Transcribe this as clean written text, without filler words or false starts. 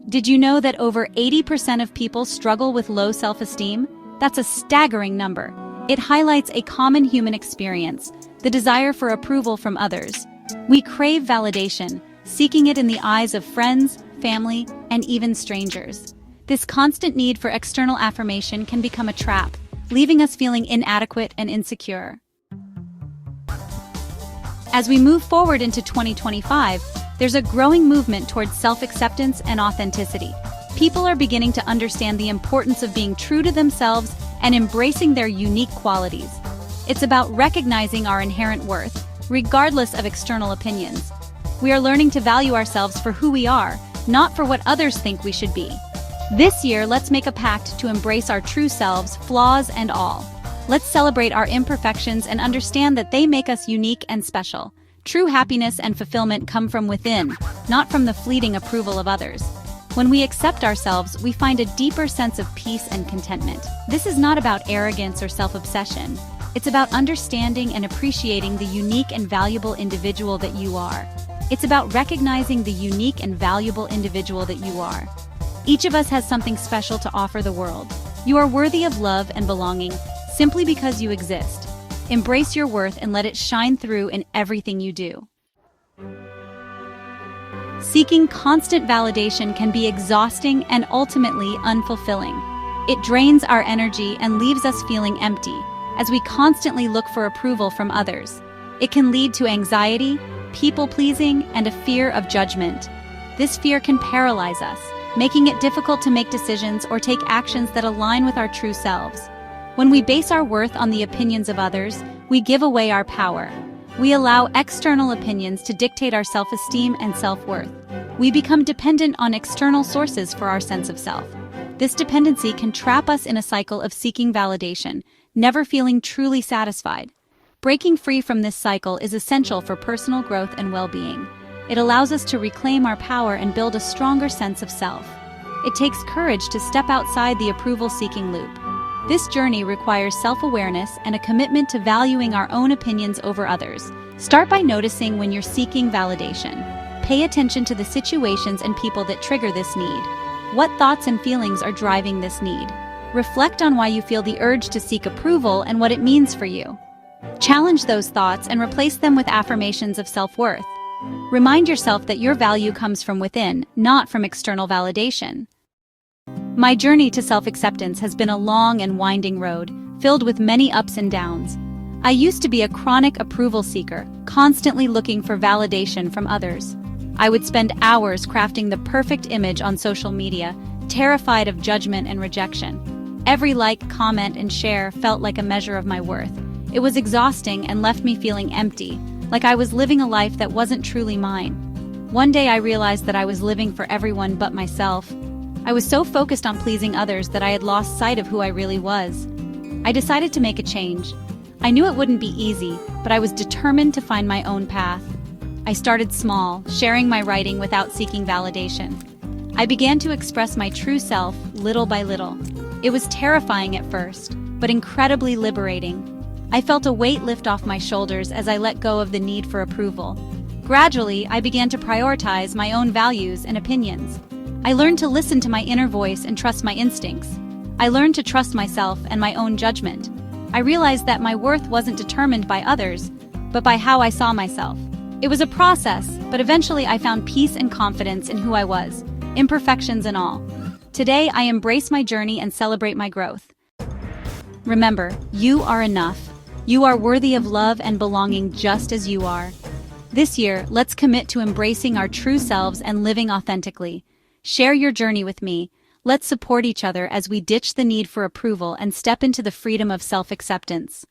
Did you know that over 80% of people struggle with low self-esteem? That's a staggering number. It highlights a common human experience, the desire for approval from others. We crave validation, seeking it in the eyes of friends, family, and even strangers. This constant need for external affirmation can become a trap, leaving us feeling inadequate and insecure. As we move forward into 2025, there's a growing movement towards self-acceptance and authenticity. People are beginning to understand the importance of being true to themselves and embracing their unique qualities. It's about recognizing our inherent worth, regardless of external opinions. We are learning to value ourselves for who we are, not for what others think we should be. This year, let's make a pact to embrace our true selves, flaws and all. Let's celebrate our imperfections and understand that they make us unique and special. True happiness and fulfillment come from within, not from the fleeting approval of others. When we accept ourselves, we find a deeper sense of peace and contentment. This is not about arrogance or self-obsession. It's about understanding and appreciating the unique and valuable individual that you are. It's about recognizing the unique and valuable individual that you are. Each of us has something special to offer the world. You are worthy of love and belonging simply because you exist. Embrace your worth and let it shine through in everything you do. Seeking constant validation can be exhausting and ultimately unfulfilling. It drains our energy and leaves us feeling empty, as we constantly look for approval from others. It can lead to anxiety, people-pleasing, and a fear of judgment. This fear can paralyze us, making it difficult to make decisions or take actions that align with our true selves. When we base our worth on the opinions of others, we give away our power. We allow external opinions to dictate our self-esteem and self-worth. We become dependent on external sources for our sense of self. This dependency can trap us in a cycle of seeking validation, never feeling truly satisfied. Breaking free from this cycle is essential for personal growth and well-being. It allows us to reclaim our power and build a stronger sense of self. It takes courage to step outside the approval-seeking loop. This journey requires self-awareness and a commitment to valuing our own opinions over others. Start by noticing when you're seeking validation. Pay attention to the situations and people that trigger this need. What thoughts and feelings are driving this need? Reflect on why you feel the urge to seek approval and what it means for you. Challenge those thoughts and replace them with affirmations of self-worth. Remind yourself that your value comes from within, not from external validation. My journey to self-acceptance has been a long and winding road, filled with many ups and downs. I used to be a chronic approval seeker, constantly looking for validation from others. I would spend hours crafting the perfect image on social media, terrified of judgment and rejection. Every like, comment, and share felt like a measure of my worth. It was exhausting and left me feeling empty, like I was living a life that wasn't truly mine. One day I realized that I was living for everyone but myself. I was so focused on pleasing others that I had lost sight of who I really was. I decided to make a change. I knew it wouldn't be easy, but I was determined to find my own path. I started small, sharing my writing without seeking validation. I began to express my true self little by little. It was terrifying at first, but incredibly liberating. I felt a weight lift off my shoulders as I let go of the need for approval. Gradually, I began to prioritize my own values and opinions. I learned to listen to my inner voice and trust my instincts. I learned to trust myself and my own judgment. I realized that my worth wasn't determined by others, but by how I saw myself. It was a process, but eventually I found peace and confidence in who I was, imperfections and all. Today, I embrace my journey and celebrate my growth. Remember, you are enough. You are worthy of love and belonging just as you are. This year, let's commit to embracing our true selves and living authentically. Share your journey with me. Let's support each other as we ditch the need for approval and step into the freedom of self-acceptance.